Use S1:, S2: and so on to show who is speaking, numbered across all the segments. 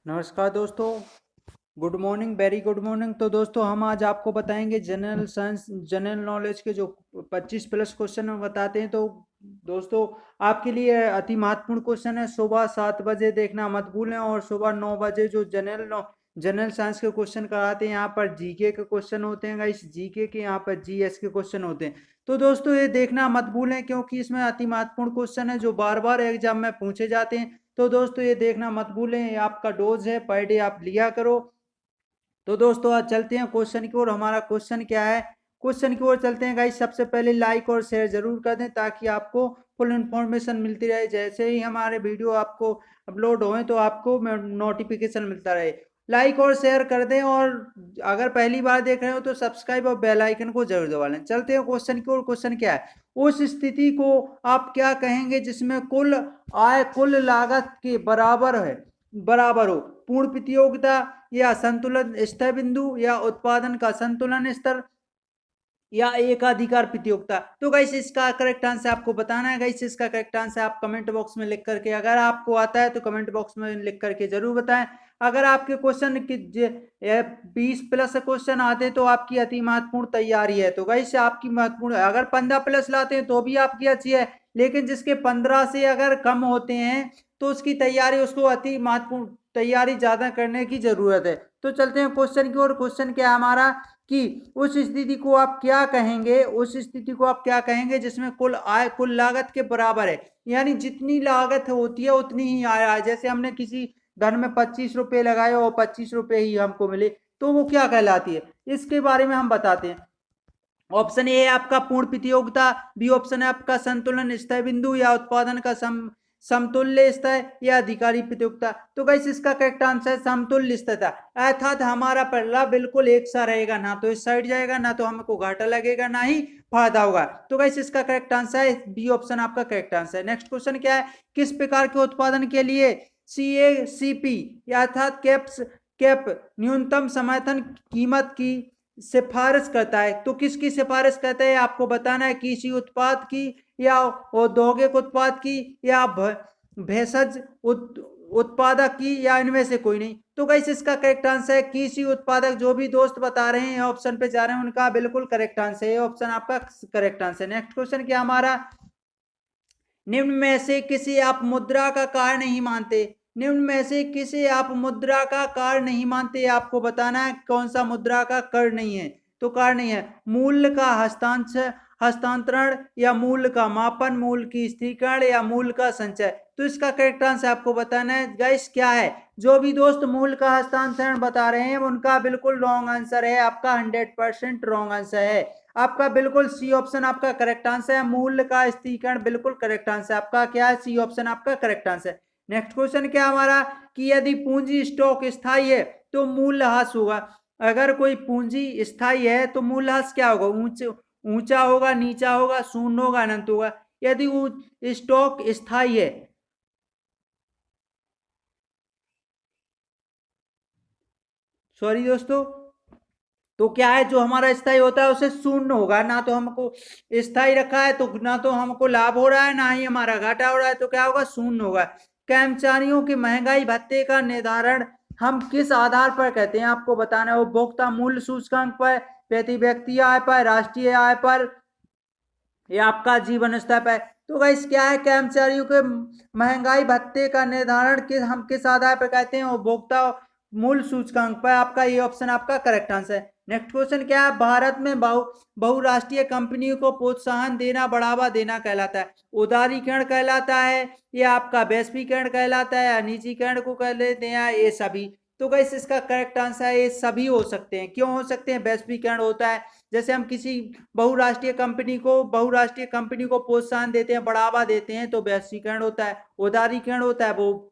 S1: नमस्कार दोस्तों। Good morning, very good morning. तो दोस्तों हम आज आपको बताएंगे जनरल साइंस जनरल नॉलेज के जो 25 प्लस क्वेश्चन हम बताते हैं। तो दोस्तों आपके लिए अति महत्वपूर्ण क्वेश्चन है, सुबह 7 बजे देखना मत भूलें। और सुबह 9 बजे जो जनरल साइंस के क्वेश्चन कराते हैं, यहाँ पर जीके के क्वेश्चन होते हैं गाइस, जीके के यहाँ पर जीएस के क्वेश्चन होते हैं। तो दोस्तों ये देखना मत भूलें, क्योंकि इसमें अति महत्वपूर्ण क्वेश्चन है जो बार बार एग्जाम में पूछे जाते हैं। तो दोस्तों ये देखना मत भूलें, ये आपका डोज है, पर डे आप लिया करो। तो दोस्तों आज चलते हैं क्वेश्चन की ओर। हमारा क्वेश्चन क्या है, क्वेश्चन की ओर चलते हैं गाइस। सबसे पहले लाइक और शेयर जरूर कर दें ताकि आपको फुल इन्फॉर्मेशन मिलती रहे। जैसे ही हमारे वीडियो आपको अपलोड होए तो आपको नोटिफिकेशन मिलता रहे। लाइक और शेयर कर दें, और अगर पहली बार देख रहे हो तो सब्सक्राइब और बेल आइकन को जरूर दबा लें। चलते हैं क्वेश्चन की ओर। क्वेश्चन क्या है, उस स्थिति को आप क्या कहेंगे जिसमें कुल आय कुल लागत के बराबर हो। पूर्ण प्रतियोगिता, या संतुलन स्तर बिंदु, या उत्पादन का संतुलन स्तर, या एकाधिकार प्रतियोगिता। तो गाइस इसका करेक्ट आंसर आपको बताना है। गाइस इसका करेक्ट आंसर आप कमेंट बॉक्स में लिख करके, अगर आपको आता है तो कमेंट बॉक्स में लिख करके जरूर बताएं। अगर आपके क्वेश्चन की 20 प्लस क्वेश्चन आते हैं तो आपकी अति महत्वपूर्ण तैयारी है। तो गाइस आपकी महत्वपूर्ण, अगर 15 प्लस लाते हैं तो भी आपकी अच्छी है, लेकिन जिसके 15 से अगर कम होते हैं तो उसकी तैयारी, उसको अति महत्वपूर्ण तैयारी ज्यादा करने की जरूरत है। तो चलते हैं क्वेश्चन की ओर। क्वेश्चन क्या है हमारा कि उस स्थिति को आप क्या कहेंगे, उस स्थिति को आप क्या कहेंगे जिसमें कुल आय कुल लागत के बराबर है। यानी जितनी लागत होती है उतनी ही आय है। जैसे हमने किसी धन में 25 रुपए लगाए और 25 रुपए ही हमको मिले, तो वो क्या कहलाती है, इसके बारे में हम बताते हैं। ऑप्शन ए है आपका पूर्ण प्रतियोगिता, बी ऑप्शन है आपका संतुलन स्तर बिंदु, या उत्पादन का समतुल्य स्तर, या अधिकारी प्रतियोगिता। तो गाइस इसका करेक्ट आंसर समतुल्य स्तर था। अर्थात हमारा पल्ला बिल्कुल एक सा रहेगा, ना तो इस साइड जाएगा, ना तो हमको घाटा लगेगा, ना ही फायदा होगा। तो गाइस इसका करेक्ट आंसर है बी ऑप्शन आपका करेक्ट आंसर है। नेक्स्ट क्वेश्चन क्या है, किस प्रकार के उत्पादन के लिए CACP अर्थात कैप न्यूनतम समर्थन कीमत की सिफारिश करता है। तो किसकी सिफारिश करता है आपको बताना है, किसी उत्पाद की, या औद्योगिक उत्पाद की, या भेषज उत्पादक की, या इनमें से कोई नहीं। तो गाइस इसका करेक्ट आंसर है कृषि उत्पादक। जो भी दोस्त बता रहे हैं ऑप्शन पे जा रहे हैं उनका बिल्कुल करेक्ट आंसर है, ऑप्शन आपका करेक्ट आंसर। नेक्स्ट क्वेश्चन क्या हमारा, निम्न में से किसी आप मुद्रा का कार्य नहीं मानते। निम्न में से किसे आप मुद्रा का कार्य नहीं मानते, आपको बताना है कौन सा मुद्रा का कर नहीं है। तो कार्य नहीं है, मूल्य का हस्तांतरण, या मूल्य का मापन, मूल्य की स्थिरीकरण, या मूल्य का संचय। तो इसका करेक्ट आंसर आपको बताना है गाइस क्या है। जो भी दोस्त मूल्य का हस्तांतरण बता रहे हैं उनका बिल्कुल रॉन्ग आंसर है, आपका 100% रॉन्ग आंसर है। आपका बिल्कुल सी ऑप्शन आपका करेक्ट आंसर है, मूल्य का स्थिरीकरण बिल्कुल करेक्ट आंसर आपका क्या है, सी ऑप्शन आपका करेक्ट आंसर। नेक्स्ट क्वेश्चन क्या हमारा कि यदि पूंजी स्टॉक स्थायी है तो मूल्यह्रास होगा। अगर कोई पूंजी स्थायी है तो मूल्यह्रास क्या होगा, ऊंचा होगा, नीचा होगा, शून्य होगा, अनंत होगा। यदि स्टॉक स्थायी है, सॉरी दोस्तों, तो क्या है जो हमारा स्थायी होता है उसे शून्य होगा। ना तो हमको स्थायी रखा है तो ना तो हमको लाभ हो रहा है, ना ही हमारा घाटा हो रहा है, तो क्या होगा, शून्य होगा। कर्मचारियों की महंगाई भत्ते का निर्धारण हम किस आधार पर करते हैं, आपको बताना है। उपभोक्ता मूल्य सूचकांक पर, प्रति व्यक्ति आय पर, राष्ट्रीय आय पर, या आपका जीवन स्तर पर। तो गाइस क्या है, कर्मचारियों के महंगाई भत्ते का निर्धारण हम किस आधार पर कहते हैं, उपभोक्ता मूल्य सूचकांक पर। आपका ये ऑप्शन आपका करेक्ट आंसर है। नेक्स्ट क्वेश्चन क्या है, भारत में बहुराष्ट्रीय कंपनियों को प्रोत्साहन देना, बढ़ावा देना कहलाता है, उदारीकरण कहलाता है, या आपका वैश्वीकरण कहलाता है, या निजीकरण को कह लेते हैं, ये सभी। तो गाइस इसका करेक्ट आंसर है ये सभी हो सकते हैं। क्यों हो सकते हैं, वैश्वीकरण होता है, जैसे हम किसी बहुराष्ट्रीय कंपनी को प्रोत्साहन देते हैं, बढ़ावा देते हैं, तो वैश्वीकरण होता है। उदारीकरण होता है, वो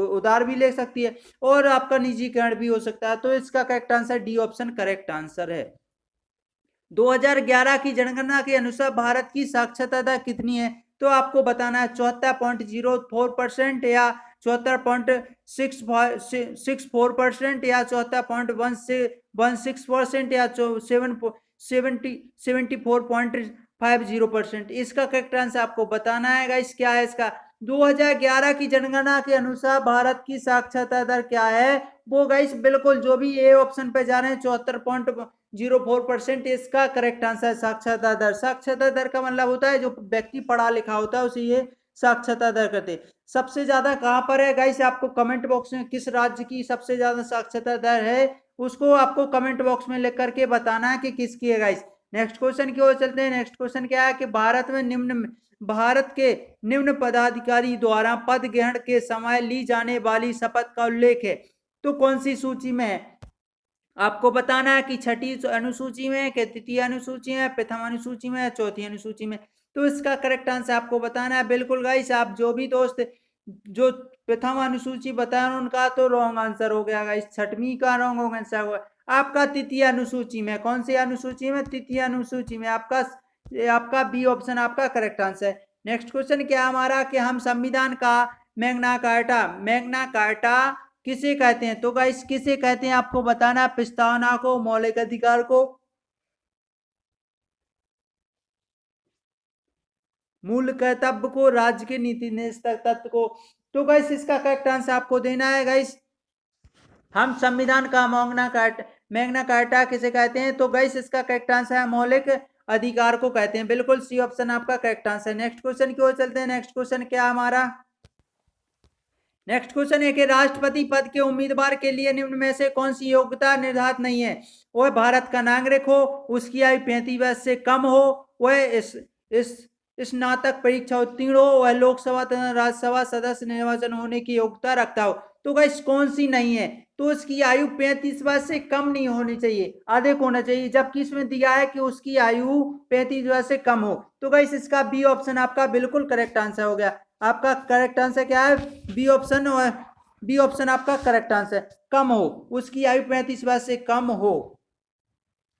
S1: उदार भी ले सकती है, और आपका निजीकरण भी हो सकता है। तो इसका correct answer D option correct answer है। 2011 की जनगणना के अनुसार भारत की साक्षरता दर कितनी है, तो आपको बताना है 74.04%, या 74.64%, या 74.16%, या 74.50%। इसका करेक्ट आंसर आपको बताना है गाइस क्या है इसका। 2011 की जनगणना के अनुसार भारत की साक्षरता दर क्या है? वो गाइस बिल्कुल जो भी ए ऑप्शन पे जा रहे हैं 74.04%, इसका करेक्ट आंसर है साक्षरता दर। साक्षरता दर का मतलब होता है जो व्यक्ति पढ़ा लिखा होता है उसे ये साक्षरता दर कहते हैं। सबसे ज्यादा कहाँ पर है गाइस? आपको कमेंट बॉक्स में किस राज्य की सबसे ज्यादा साक्षरता दर है उसको आपको कमेंट बॉक्स में लिख करके बताना है कि किसकी है गाइस। नेक्स्ट क्वेश्चन की ओर चलते हैं। नेक्स्ट क्वेश्चन क्या है कि भारत के निम्न पदाधिकारी द्वारा पद ग्रहण के समय ली जाने वाली शपथ का उल्लेख है, तो कौन सी सूची में है? आपको बताना है कि छठी अनुसूची में, कि तृतीय अनुसूची में, प्रथम अनुसूची में, चौथी अनुसूची में। तो इसका करेक्ट आंसर आपको बताना है। बिल्कुल गाइस, आप जो भी दोस्त जो प्रथम अनुसूची बताया उनका तो रॉन्ग आंसर हो गया गाइस, छठवीं का रॉन्ग आंसर हुआ। आपका तृतीय अनुसूची में, कौन सी अनुसूची में? तृतीय अनुसूची में। आपका बी ऑप्शन आपका करेक्ट आंसर है। नेक्स्ट क्वेश्चन क्या हमारा कि हम संविधान का मैग्ना कार्टा किसे कहते हैं? तो गाइस किसे कहते हैं आपको बताना, प्रस्तावना को, मौलिक अधिकार को, मूल कर्तव्य को, राज्य के नीति निष्ठक तत्व को? तो गाइस इसका करेक्ट आंसर आपको देना है गाइस। हम संविधान का मैग्ना कार्टा किसे कहते हैं? तो गाइस इसका करेक्ट आंसर है मौलिक अधिकार को कहते हैं। बिल्कुल सी ऑप्शन आपका करेक्ट आंसर है। नेक्स्ट क्वेश्चन की ओर चलते हैं। नेक्स्ट क्वेश्चन क्या हमारा? नेक्स्ट क्वेश्चन है कि राष्ट्रपति पद के उम्मीदवार के लिए निम्न में से कौन सी योग्यता निर्धारित नहीं है? वह भारत का नागरिक हो, उसकी आयु 35 वर्ष से कम हो, वह इस स्नातक परीक्षा उत्तीर्ण हो, वह लोकसभा तथा राज्यसभा सदस्य निर्वाचन होने की योग्यता रखता हो। तो गाइस कौन सी नहीं है? तो उसकी आयु 35 वर्ष से कम नहीं होनी चाहिए, अधिक होना चाहिए, जबकि इसमें दिया है कि उसकी आयु 35 वर्ष से कम हो। तो गाइस इसका बी ऑप्शन आपका बिल्कुल करेक्ट आंसर हो गया। आपका करेक्ट आंसर क्या है? B option. बी ऑप्शन आपका करेक्ट आंसर, कम हो, उसकी आयु 35 वर्ष से कम हो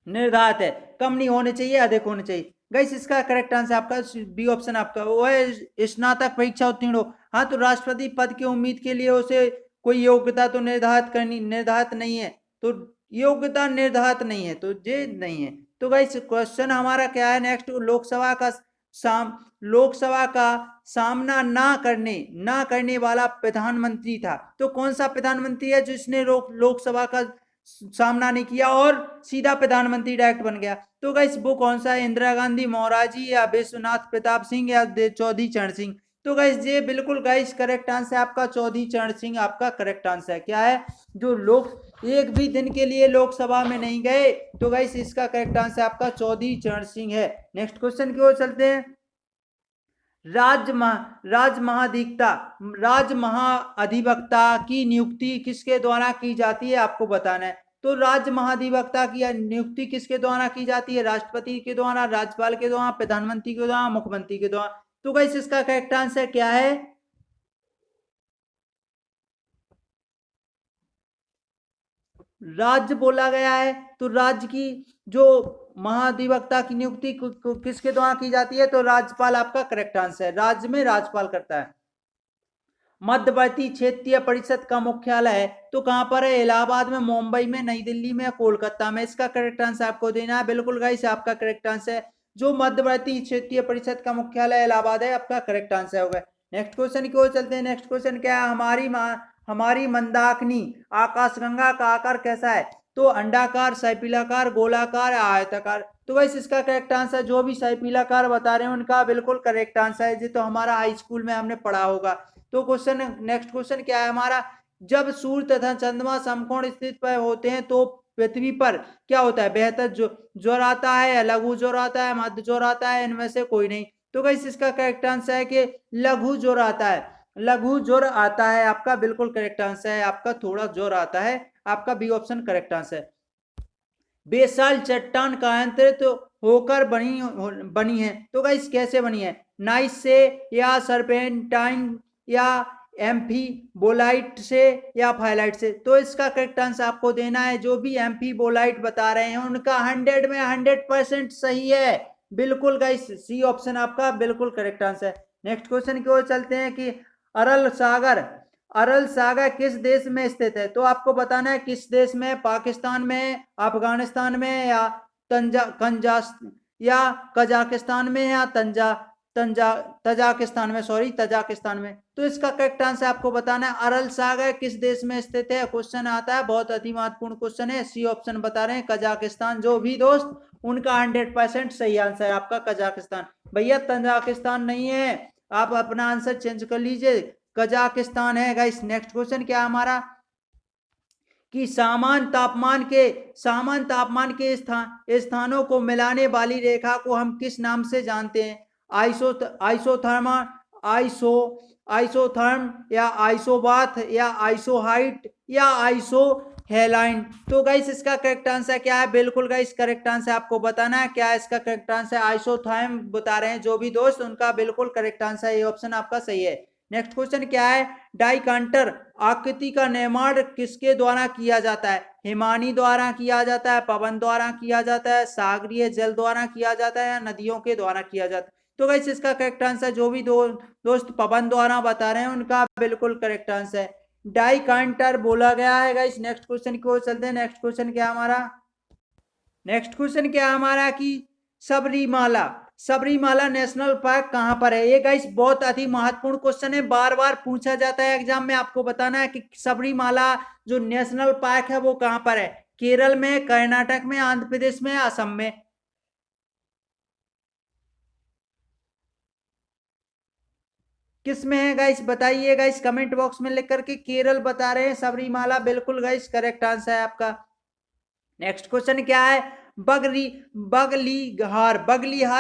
S1: निर्धारित है, कम नहीं होने चाहिए, अधिक होने चाहिए। गाइस इसका करेक्ट आंसर आपका बी ऑप्शन आपका वो है स्नातक परीक्षा उत्तीर्ण हो। हाँ, तो राष्ट्रपति पद की उम्मीद के लिए उसे कोई योग्यता तो निर्धारित नहीं है, तो योग्यता निर्धारित नहीं है, तो ये नहीं है। तो गाइस क्वेश्चन हमारा क्या है नेक्स्ट? लोकसभा का सामना ना करने वाला प्रधानमंत्री था। तो कौन सा प्रधानमंत्री है जिसने लोकसभा का सामना नहीं किया और सीधा प्रधानमंत्री डायरेक्ट बन गया? तो गाइस वो कौन सा है? इंदिरा गांधी, मोरारजी, या विश्वनाथ प्रताप सिंह, या चौधरी चरण सिंह? तो गाइस ये बिल्कुल गाइस करेक्ट आंसर आपका चौधरी चरण सिंह आपका करेक्ट आंसर है। क्या है? जो लोग एक भी दिन के लिए लोकसभा में नहीं गए, तो गाइस इसका करेक्ट आंसर आपका चौधरी चरण सिंह है। नेक्स्ट क्वेश्चन की ओर चलते हैं। राज महाधिवक्ता की नियुक्ति किसके द्वारा की जाती है? आपको बताना है। तो राज्य महाधिवक्ता की नियुक्ति किसके द्वारा की जाती है? राष्ट्रपति के द्वारा, राज्यपाल के द्वारा, प्रधानमंत्री के द्वारा, मुख्यमंत्री के द्वारा? तो गाइस इसका करेक्ट आंसर क्या है? राज्य बोला गया है, तो राज्य की जो महाधिवक्ता की नियुक्ति किसके द्वारा की जाती है? तो राज्यपाल आपका करेक्ट आंसर है, राज्य में राज्यपाल करता है। मध्यवर्ती क्षेत्रीय परिषद का मुख्यालय है तो कहां पर है? इलाहाबाद में, मुंबई में, नई दिल्ली में, कोलकाता में? इसका करेक्ट आंसर आपको देना है। बिल्कुल गाइस आपका करेक्ट आंसर है, जो मध्यवर्ती क्षेत्रीय परिषद का मुख्यालय इलाहाबाद है, आपका करेक्ट आंसर होगा। नेक्स्ट क्वेश्चन की ओर चलते हैं। नेक्स्ट क्वेश्चन क्या है? हमारी मंदाकिनी आकाशगंगा का आकार कैसा है? तो अंडाकार, सैपिलाकार, गोलाकार, आयताकार? तो गाइस इसका करेक्ट आंसर जो भी सैपिलाकार बता रहे हैं उनका बिल्कुल करेक्ट आंसर है, जी तो हमारा हाई स्कूल में हमने पढ़ा होगा। तो क्वेश्चन नेक्स्ट क्वेश्चन क्या है हमारा? जब सूर्य तथा चंद्रमा समकोण स्थिति पर होते हैं तो पृथ्वी पर क्या होता है? बेहतर ज्वर आता है, या लघु ज्वर आता है, मध्य ज्वर आता है, इनमें से कोई नहीं? तो गाइस इसका करेक्ट आंसर है कि लघु ज्वर आता है, लघु ज्वर आता है, आपका बिल्कुल करेक्ट आंसर है, आपका थोड़ा ज्वर आता है, आपका बी ऑप्शन करेक्ट आंसर है। बेसाल्ट चट्टान कायांतरित तो होकर बनी है, तो गाइस कैसे बनी है? नाइस से, या सरपेंटाइन, या एम्फी बोलाइट से, या फाइलाइट से? तो इसका करेक्ट आंसर आपको देना है। जो भी एम्फी बोलाइट बता रहे हैं उनका 100 में 100% सही है। बिल्कुल गाइस सी ऑप्शन आपका बिल्कुल करेक्ट आंसर है। नेक्स्ट क्वेश्चन की ओर चलते हैं कि अरल सागर अरल सागर किस देश में स्थित है? तो आपको बताना है किस देश में? पाकिस्तान में, अफगानिस्तान में, या तंजा कंजास या कजाकिस्तान में, या तजाकिस्तान में, सॉरी तजाकिस्तान में। तो इसका करेक्ट आंसर आपको बताना है। अरल सागर किस देश में स्थित है, क्वेश्चन आता है, बहुत अति महत्वपूर्ण क्वेश्चन है। सी ऑप्शन बता रहे हैं कजाकिस्तान। जो भी दोस्त उनका 100% सही आंसर है आपका कजाकिस्तान। भैया तजाकिस्तान नहीं है, आप अपना आंसर चेंज कर लीजिए, कजाकिस्तान है गाइस। नेक्स्ट क्वेश्चन क्या है हमारा कि सामान्य तापमान के स्थानों को मिलाने वाली रेखा को हम किस नाम से जानते हैं? आइसोथर्मा, आइसो आइसोथर्म, या आइसोबाथ, या आइसोहाइट, या आइसो हेलाइन। तो गाइस इसका करेक्ट आंसर क्या है? बिल्कुल गाइस करेक्ट आंसर आपको बताना है। क्या इसका करेक्ट आंसर? आइसोथर्म बता रहे हैं जो भी दोस्त, उनका बिल्कुल करेक्ट आंसर, ये ऑप्शन आपका सही है। नेक्स्ट क्वेश्चन क्या है? डाइकांटर आकृति का निर्माण किसके द्वारा किया जाता है? हिमानी द्वारा किया जाता है, पवन द्वारा किया जाता है, सागरीय जल द्वारा किया जाता है, या नदियों के द्वारा किया जाता है? तो गाइस इसका करेक्ट आंसर जो भी दोस्त पवन द्वारा बता रहे हैं उनका बिल्कुल करेक्ट आंसर है, डाइकांटर बोला गया है गाइस। नेक्स्ट क्वेश्चन की ओर चलते हैं। नेक्स्ट क्वेश्चन क्या हमारा? नेक्स्ट क्वेश्चन क्या हमारा कि सबरीमाला सबरीमाला नेशनल पार्क कहां पर है? ये गाइस बहुत अति महत्वपूर्ण क्वेश्चन है, बार बार पूछा जाता है एग्जाम में। आपको बताना है कि सबरीमाला जो नेशनल पार्क है वो कहां पर है? केरल में, कर्नाटक में, आंध्र प्रदेश में, असम में? किस में है गाइस बताइए गाइस कमेंट बॉक्स में लिख करके। केरल बता रहे हैं सबरीमाला, बिल्कुल गाइस करेक्ट आंसर है आपका। नेक्स्ट क्वेश्चन क्या है? बगलीहार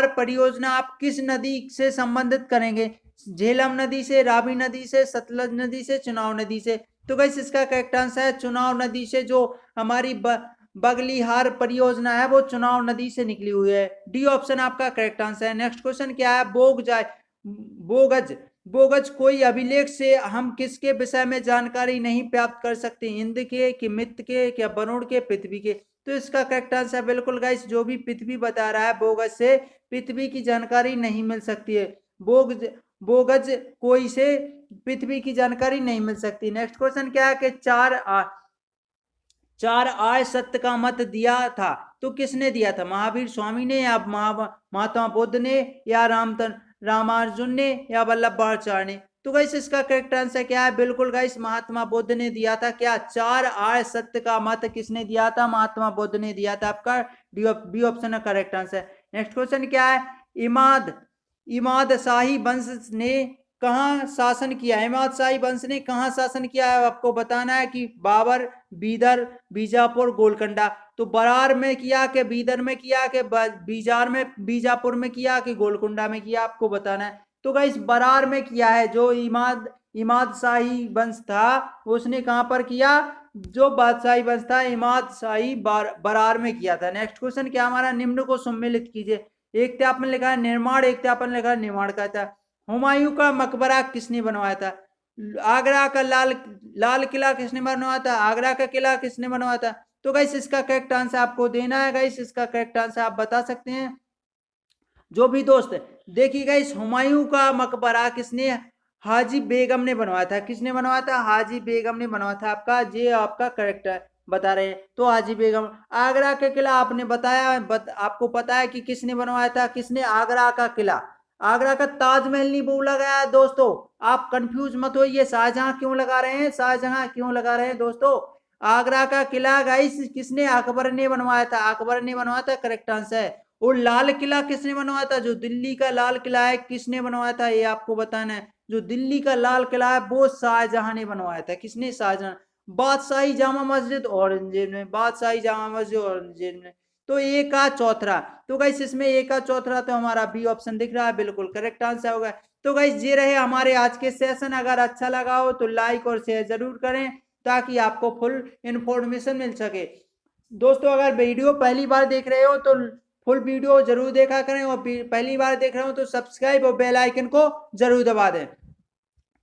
S1: परियोजना आप किस नदी से संबंधित करेंगे? झेलम नदी से, रावी नदी से, सतलज नदी से, चुनाव नदी से? तो गाइस इसका करेक्ट आंसर है चुनाव नदी से। जो हमारी बगलीहार परियोजना है वो चुनाव नदी से निकली हुई है। डी ऑप्शन आपका करेक्ट आंसर है। नेक्स्ट क्वेश्चन क्या है? बोगज बोगज कोई अभिलेख से हम किसके विषय में जानकारी नहीं प्राप्त कर सकते? इंद्र के, कि मित्र के, क्या वरुण के, पृथ्वी के? तो इसका करेक्ट आंसर बिल्कुल गाइस जो भी पृथ्वी बता रहा है, बोगज से पृथ्वी की जानकारी नहीं मिल सकती है। बोगज कोई से पृथ्वी की जानकारी नहीं मिल सकती। नेक्स्ट क्वेश्चन क्या है कि चार आय सत्य का मत दिया था, तो किसने दिया था? महावीर स्वामी ने, या महात्मा बुद्ध ने, या रामार्जुन ने, या वल्लभाचार्य ने? तो गाइस इसका करेक्ट आंसर क्या है? बिल्कुल गाइस महात्मा बुद्ध ने दिया था। क्या चार आय सत्य का मत किसने दिया था? महात्मा बुद्ध ने दिया था। आपका बी ऑप्शन है करेक्ट आंसर। नेक्स्ट क्वेश्चन क्या है? इमाद शाही वंश ने कहाँ शासन किया? इमाद शाही वंश ने कहाँ शासन किया है? आपको बताना है कि बाबर, बीदर, बीजापुर, गोलकुंडा। तो बरार में किया, कि बीदर में किया, कि बीजापुर में किया, कि गोलकुंडा में किया? आपको बताना है। तो गाइस बरार में किया है। जो इमाद शाही वंश था उसने कहां पर किया? जो बादशाही वंश था इमाद शाही बरार में किया था। नेक्स्ट क्वेश्चन क्या हमारा? निम्न को सम्मिलित कीजिए। एक तो आपने लिखा है निर्माण, एक तो आपने लिखा है निर्माण का था। हुमायूं का मकबरा किसने बनवाया था? आगरा का लाल किला किसने बनवाया था? आगरा का किला किसने बनवाया था? तो गाइस इसका करेक्ट आंसर आपको देना है। गाइस इसका करेक्ट आंसर आप बता सकते हैं जो भी दोस्त। देखिए गाइस हुमायूं का मकबरा किसने? हाजी बेगम ने बनवाया था। किसने बनवाया था? हाजी बेगम ने बनवाया था। आपका ये आपका करेक्ट है बता रहे हैं। तो हाजी बेगम। आगरा का किला आपने बताया, आपको पता है कि किसने बनवाया था? किसने? आगरा का किला। आगरा का ताजमहल नहीं बोला गया है दोस्तों, आप कंफ्यूज मत होइए। शाहजहां क्यों लगा रहे हैं? शाहजहां क्यों लगा रहे हैं दोस्तों? आगरा का किला गाइस किसने? अकबर ने बनवाया था। अकबर ने बनवाया था, करेक्ट आंसर है। और लाल किला किसने बनवाया था? जो दिल्ली का लाल किला है किसने बनवाया था? ये आपको बताना है। जो दिल्ली का लाल किला है वो शाहजहां ने बनवाया था। किसने? शाहजहां। बादशाही जामा मस्जिद औरंगजेब ने, बादशाही जामा मस्जिद औरंगजेब ने। तो ए का चौथरा। तो गाइस इसमें ए का चौथरा तो हमारा बी ऑप्शन दिख रहा है, बिल्कुल करेक्ट आंसर होगा। तो गाइस ये रहे हमारे आज के सेशन। अगर अच्छा लगा हो तो लाइक और शेयर जरूर करें ताकि आपको फुल इंफॉर्मेशन मिल सके। दोस्तों अगर वीडियो पहली बार देख रहे हो तो फुल वीडियो जरूर देखा करें, और पहली बार देख रहे हो तो सब्सक्राइब और बेल आइकन को जरूर दबा दें।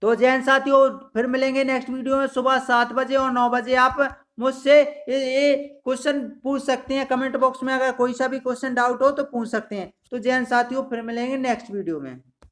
S1: तो जय हिंद साथियों, फिर मिलेंगे नेक्स्ट वीडियो में सुबह 7 बजे और 9 बजे। आप मुझसे ये क्वेश्चन पूछ सकते हैं कमेंट बॉक्स में, अगर कोई सा भी क्वेश्चन डाउट हो तो पूछ सकते हैं। तो जय हिंद साथियों, फिर मिलेंगे नेक्स्ट वीडियो में।